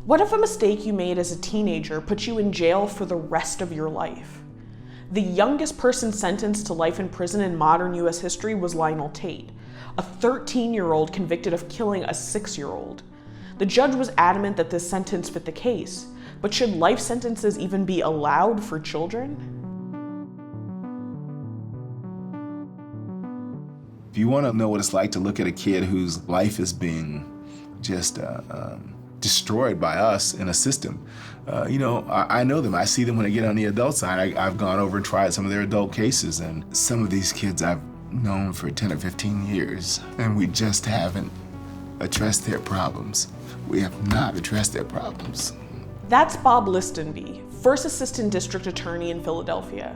What if a mistake you made as a teenager put you in jail for the rest of your life? The youngest person sentenced to life in prison in modern US history was Lionel Tate, a 13-year-old convicted of killing a 6-year-old. The judge was adamant that this sentence fit the case, but should life sentences even be allowed for children? If you want to know what it's like to look at a kid whose life is being just destroyed by us in a system, I know them. I see them when I get on the adult side. I've gone over and tried some of their adult cases, and some of these kids I've known for 10 or 15 years, and we just haven't addressed their problems. We have not addressed their problems. That's Bob Listenby, First Assistant District Attorney in Philadelphia.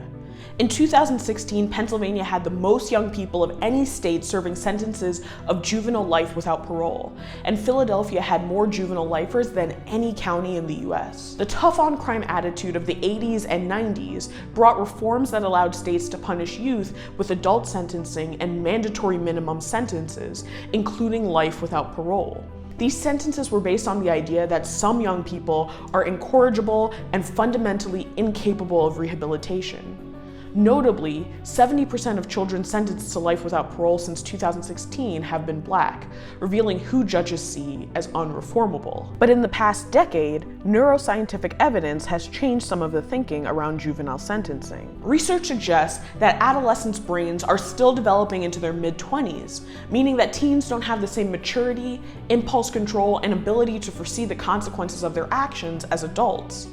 In 2016, Pennsylvania had the most young people of any state serving sentences of juvenile life without parole, and Philadelphia had more juvenile lifers than any county in the US. The tough-on-crime attitude of the 80s and 90s brought reforms that allowed states to punish youth with adult sentencing and mandatory minimum sentences, including life without parole. These sentences were based on the idea that some young people are incorrigible and fundamentally incapable of rehabilitation. Notably, 70% of children sentenced to life without parole since 2016 have been Black, revealing who judges see as unreformable. But in the past decade, neuroscientific evidence has changed some of the thinking around juvenile sentencing. Research suggests that adolescents' brains are still developing into their mid-20s, meaning that teens don't have the same maturity, impulse control, and ability to foresee the consequences of their actions as adults.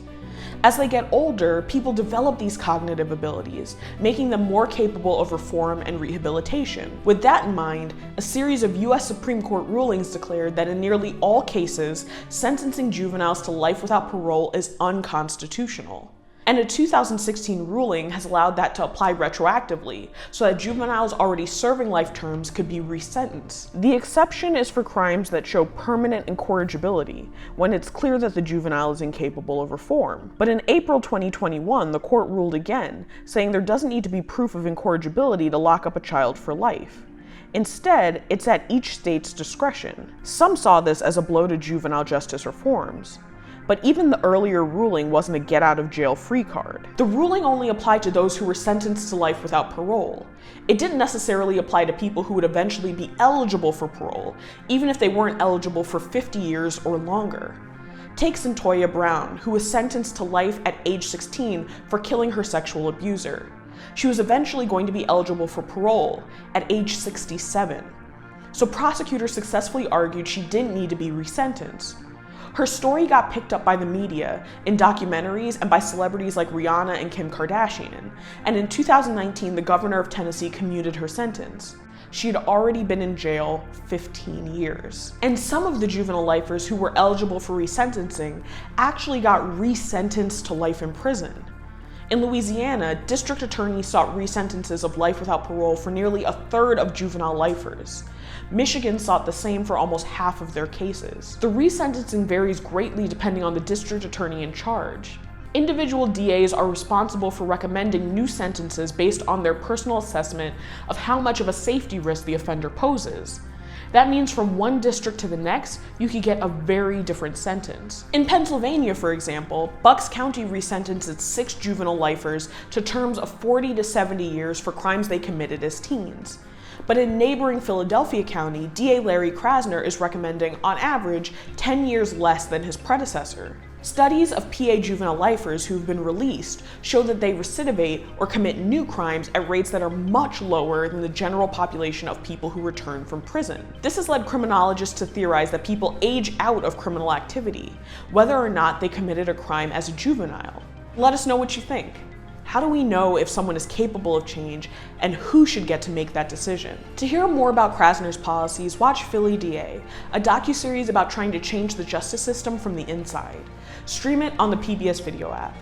As they get older, people develop these cognitive abilities, making them more capable of reform and rehabilitation. With that in mind, a series of US Supreme Court rulings declared that in nearly all cases, sentencing juveniles to life without parole is unconstitutional. And a 2016 ruling has allowed that to apply retroactively, so that juveniles already serving life terms could be resentenced. The exception is for crimes that show permanent incorrigibility, when it's clear that the juvenile is incapable of reform. But in April 2021, the court ruled again, saying there doesn't need to be proof of incorrigibility to lock up a child for life. Instead, it's at each state's discretion. Some saw this as a blow to juvenile justice reforms. But even the earlier ruling wasn't a get-out-of-jail-free card. The ruling only applied to those who were sentenced to life without parole. It didn't necessarily apply to people who would eventually be eligible for parole, even if they weren't eligible for 50 years or longer. Take Cyntoia Brown, who was sentenced to life at age 16 for killing her sexual abuser. She was eventually going to be eligible for parole at age 67. So prosecutors successfully argued she didn't need to be resentenced. Her story got picked up by the media, in documentaries, and by celebrities like Rihanna and Kim Kardashian, and in 2019, the governor of Tennessee commuted her sentence. She had already been in jail 15 years. And some of the juvenile lifers who were eligible for resentencing actually got resentenced to life in prison. In Louisiana, district attorneys sought resentences of life without parole for nearly a third of juvenile lifers. Michigan sought the same for almost half of their cases. The resentencing varies greatly depending on the district attorney in charge. Individual DAs are responsible for recommending new sentences based on their personal assessment of how much of a safety risk the offender poses. That means from one district to the next, you could get a very different sentence. In Pennsylvania, for example, Bucks County resentenced its 6 juvenile lifers to terms of 40 to 70 years for crimes they committed as teens. But in neighboring Philadelphia County, DA Larry Krasner is recommending, on average, 10 years less than his predecessor. Studies of PA juvenile lifers who've been released show that they recidivate or commit new crimes at rates that are much lower than the general population of people who return from prison. This has led criminologists to theorize that people age out of criminal activity, whether or not they committed a crime as a juvenile. Let us know what you think. How do we know if someone is capable of change, and who should get to make that decision? To hear more about Krasner's policies, watch Philly DA, a docuseries about trying to change the justice system from the inside. Stream it on the PBS Video app.